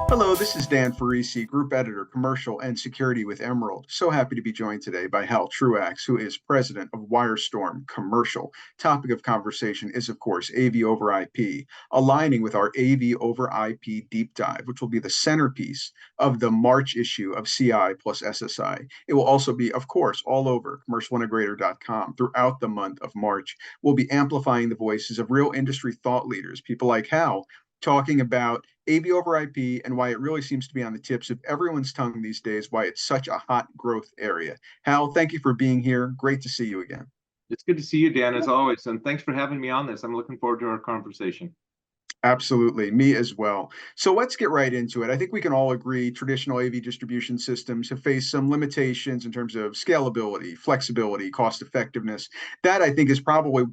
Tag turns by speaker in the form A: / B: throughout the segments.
A: Hello, this is Dan Farisi, Group Editor, Commercial and Security with Emerald. So happy to be joined today by Hal Truax, who is President of WyreStorm Commercial. Topic of conversation is, of course, AV over IP, aligning with our AV over IP deep dive, which will be the centerpiece of the March issue of CI plus SSI. It will also be, of course, all over commercialintegrator.com throughout the month of March. We'll be amplifying the voices of real industry thought leaders, people like Hal, talking about AV over IP and why it really seems to be on the tips of everyone's tongue these days, why it's such a hot growth area. Hal, thank you for being here. Great to see you again.
B: It's good to see you, Dan, as always, and thanks for having me on this. I'm looking forward to our conversation.
A: Absolutely, me as well. So let's get right into it. I think we can all agree traditional AV distribution systems have faced some limitations in terms of scalability, flexibility, cost effectiveness. That I think is probably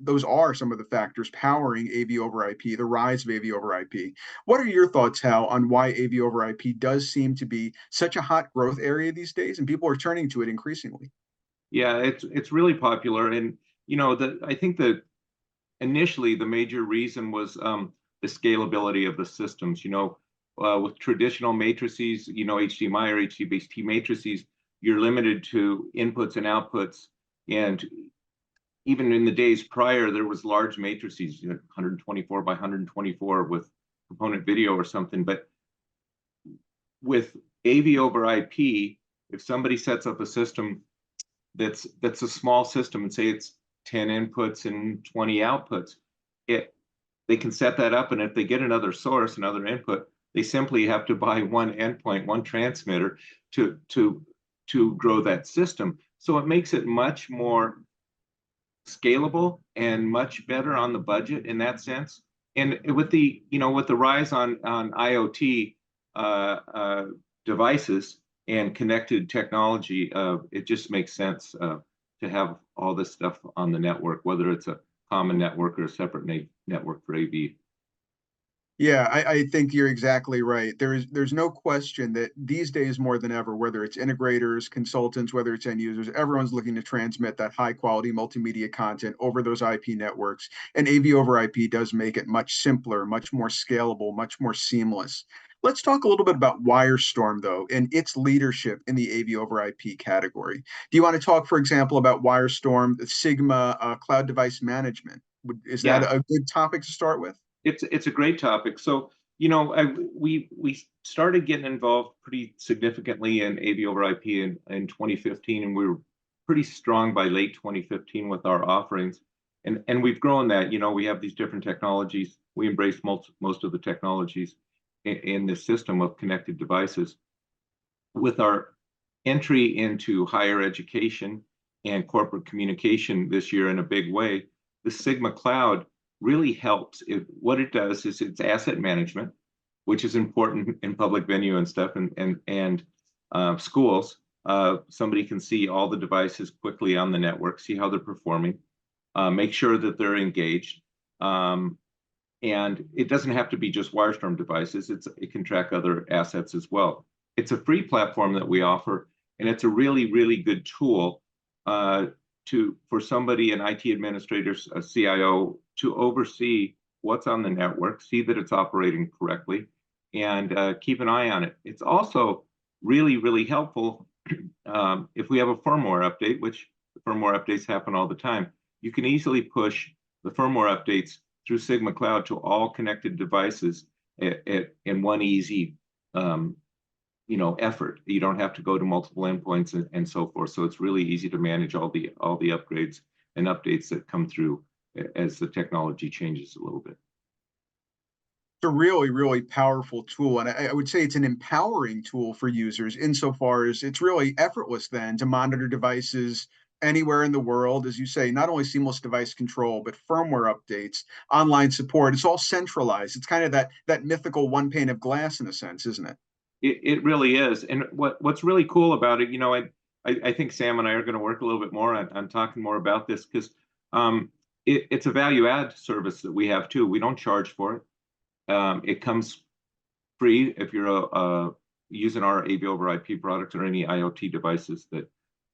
A: those are some of the factors powering AV over IP, the rise of AV over IP. What are your thoughts, Hal, on why AV over IP does seem to be such a hot growth area these days, and people are turning to it increasingly?
B: Yeah, it's really popular, and I think that initially the major reason was the scalability of the systems. With traditional matrices, HDMI or HDBaseT matrices, you're limited to inputs and outputs. And even in the days prior, there was large matrices, 124 by 124 with component video or something. But with AV over IP, if somebody sets up a system that's a small system and say it's 10 inputs and 20 outputs, they can set that up, and if they get another source, another input, they simply have to buy one endpoint, one transmitter to grow that system. So it makes it much more scalable and much better on the budget in that sense. And with the rise on IoT devices and connected technology, it just makes sense to have all this stuff on the network, whether it's a common network or a separate network for AV.
A: Yeah, I think you're exactly right. There's no question that these days more than ever, whether it's integrators, consultants, whether it's end users, everyone's looking to transmit that high quality multimedia content over those IP networks. And AV over IP does make it much simpler, much more scalable, much more seamless. Let's talk a little bit about WyreStorm, though, and its leadership in the AV over IP category. Do you want to talk, for example, about WyreStorm, the Sigma cloud device management? Is that a good topic to start with?
B: It's a great topic. So, we started getting involved pretty significantly in AV over IP in 2015, and we were pretty strong by late 2015 with our offerings. And we've grown that. We have these different technologies. We embrace most of the technologies in this system of connected devices. With our entry into higher education and corporate communication this year in a big way, the Sigma Cloud really helps. What it does is it's asset management, which is important in public venue and stuff, and schools. Somebody can see all the devices quickly on the network, see how they're performing, make sure that they're engaged. And it doesn't have to be just WyreStorm devices. It can track other assets as well. It's a free platform that we offer, and it's a really, really good tool for somebody, an IT administrator, a CIO, to oversee what's on the network, see that it's operating correctly, and keep an eye on it. It's also really, really helpful if we have a firmware update, which firmware updates happen all the time. You can easily push the firmware updates through Sigma Cloud to all connected devices in one easy effort. You don't have to go to multiple endpoints and so forth. So it's really easy to manage all the upgrades and updates that come through as the technology changes a little bit.
A: It's a really, really powerful tool. And I would say it's an empowering tool for users insofar as it's really effortless then to monitor devices anywhere in the world. As you say, not only seamless device control, but firmware updates, online support. It's all centralized. It's kind of that mythical one pane of glass in a sense, isn't it?
B: It really is. And what's really cool about it, I think Sam and I are going to work a little bit more on talking more about this, because it's a value add service that we have too. We don't charge for it. It comes free if you're using our AV over IP product or any IoT devices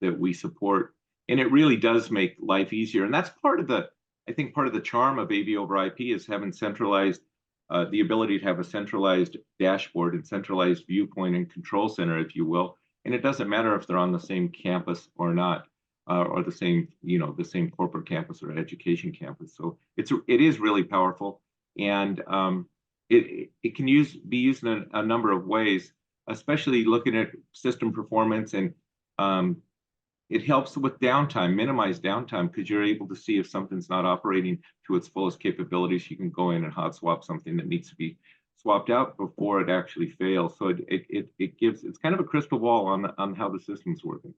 B: that we support. And it really does make life easier. And that's part of I think part of the charm of AV over IP is having centralized, the ability to have a centralized dashboard and centralized viewpoint and control center, if you will. And it doesn't matter if they're on the same campus or not, or the same, the same corporate campus or education campus. So it is really powerful, and it can be used in a number of ways, especially looking at system performance, and it helps with downtime, minimize downtime, because you're able to see if something's not operating to its fullest capabilities. You can go in and hot swap something that needs to be swapped out before it actually fails. So it's kind of a crystal ball on how the system's working.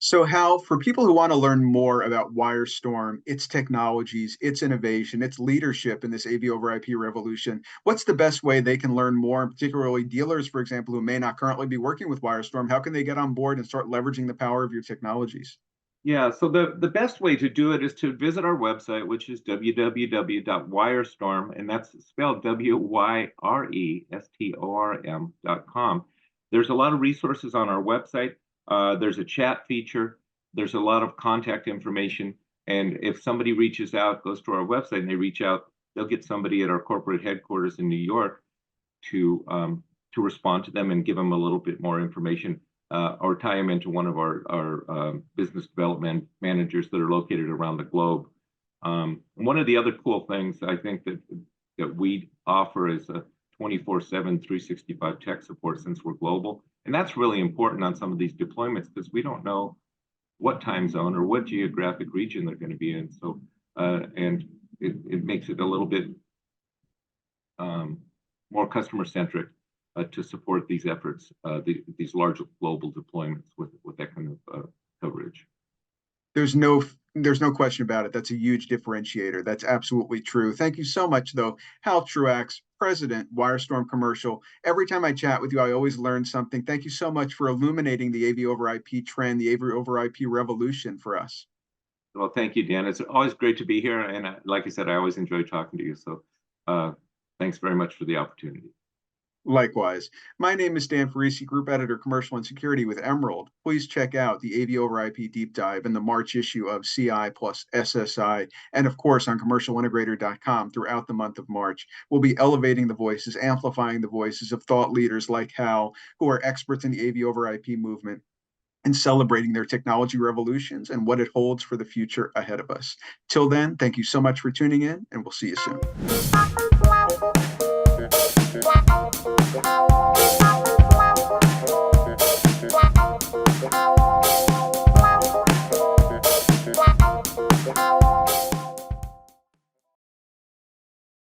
A: So Hal, for people who want to learn more about WyreStorm, its technologies, its innovation, its leadership in this AV over IP revolution, what's the best way they can learn more, and particularly dealers, for example, who may not currently be working with WyreStorm? How can they get on board and start leveraging the power of your technologies?
B: Yeah, so the best way to do it is to visit our website, which is www.wyrestorm, and that's spelled WYRESTORM.com. There's a lot of resources on our website. There's a chat feature. There's a lot of contact information. And if somebody reaches out, goes to our website and they reach out, they'll get somebody at our corporate headquarters in New York to respond to them and give them a little bit more information, or tie them into one of our business development managers that are located around the globe. One of the other cool things I think that we offer is a 24/7, 365 tech support, since we're global. And that's really important on some of these deployments, because we don't know what time zone or what geographic region they're going to be in. So, and it makes it a little bit more customer centric to support these efforts, these large global deployments with that kind of coverage.
A: There's no question about it. That's a huge differentiator. That's absolutely true. Thank you so much, though. Hal Truax, President, WyreStorm Commercial. Every time I chat with you, I always learn something. Thank you so much for illuminating the AV over IP trend, the AV over IP revolution for us.
B: Well, thank you, Dan. It's always great to be here. And like I said, I always enjoy talking to you. So thanks very much for the opportunity.
A: Likewise. My name is Dan Farisi, Group Editor, Commercial and Security with Emerald. Please check out the AV over IP Deep Dive in the March issue of CI plus SSI, and of course on commercialintegrator.com throughout the month of March. We'll be elevating the voices, amplifying the voices of thought leaders like Hal, who are experts in the AV over IP movement, and celebrating their technology revolutions and what it holds for the future ahead of us. Till then, thank you so much for tuning in, and we'll see you soon.